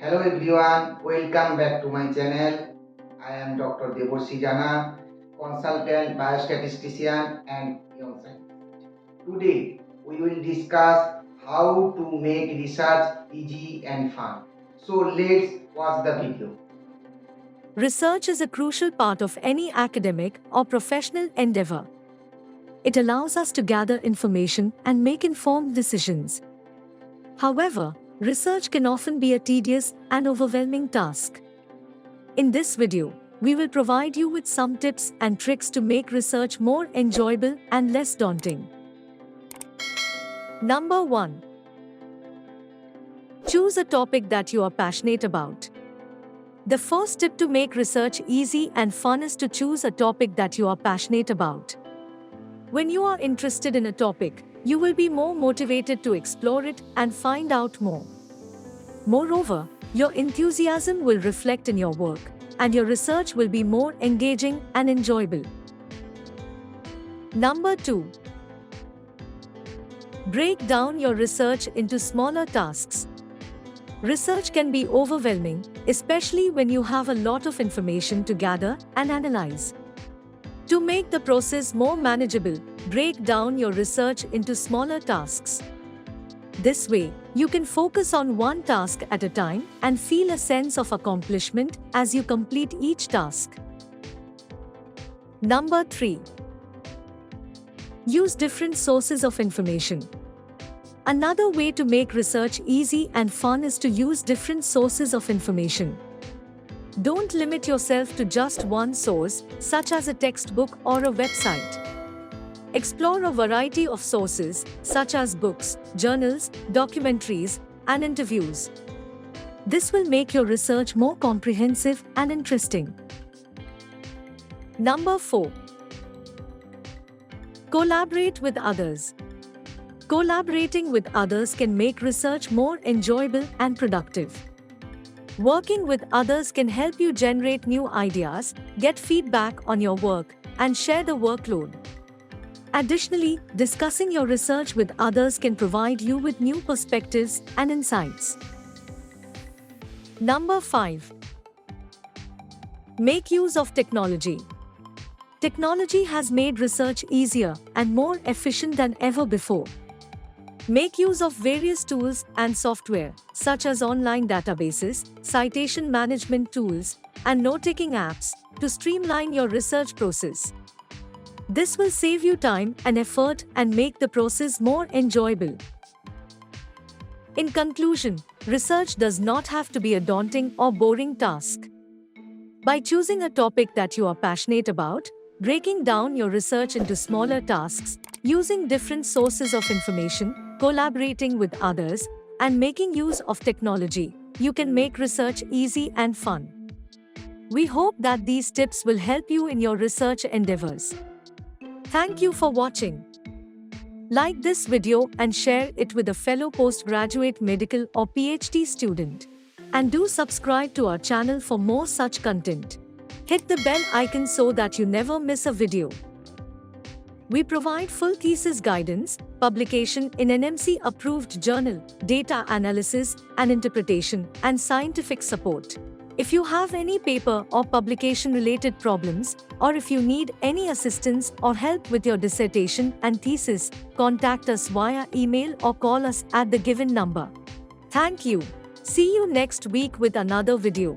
Hello everyone, welcome back to my channel. I am Dr. Deborsi Jana, consultant biostatistician and young scientist. Today we will discuss how to make research easy and fun. So let's watch the video. Research is a crucial part of any academic or professional endeavor. It allows us to gather information and make informed decisions. However, research can often be a tedious and overwhelming task. In this video, we will provide you with some tips and tricks to make research more enjoyable and less daunting. Number 1. Choose a topic that you are passionate about. The first tip to make research easy and fun is to choose a topic that you are passionate about. When you are interested in a topic, you will be more motivated to explore it and find out more. Moreover, your enthusiasm will reflect in your work, and your research will be more engaging and enjoyable. Number 2. Break down your research into smaller tasks. Research can be overwhelming, especially when you have a lot of information to gather and analyze. To make the process more manageable, break down your research into smaller tasks. This way, you can focus on one task at a time and feel a sense of accomplishment as you complete each task. Number 3. Use different sources of information. Another way to make research easy and fun is to use different sources of information. Don't limit yourself to just one source, such as a textbook or a website. Explore a variety of sources, such as books, journals, documentaries, and interviews. This will make your research more comprehensive and interesting. Number 4. Collaborate with others. Collaborating with others can make research more enjoyable and productive. Working with others can help you generate new ideas, get feedback on your work, and share the workload. Additionally, discussing your research with others can provide you with new perspectives and insights. Number 5. Make use of technology. Technology has made research easier and more efficient than ever before. Make use of various tools and software, such as online databases, citation management tools, and note-taking apps, to streamline your research process. This will save you time and effort and make the process more enjoyable. In conclusion, research does not have to be a daunting or boring task. By choosing a topic that you are passionate about, breaking down your research into smaller tasks, using different sources of information, collaborating with others, and making use of technology, you can make research easy and fun. We hope that these tips will help you in your research endeavors. Thank you for watching. Like this video and share it with a fellow postgraduate medical or PhD student. And do subscribe to our channel for more such content. Hit the bell icon so that you never miss a video. We provide full thesis guidance, publication in NMC-approved journal, data analysis and interpretation, and scientific support. If you have any paper or publication-related problems, or if you need any assistance or help with your dissertation and thesis, contact us via email or call us at the given number. Thank you. See you next week with another video.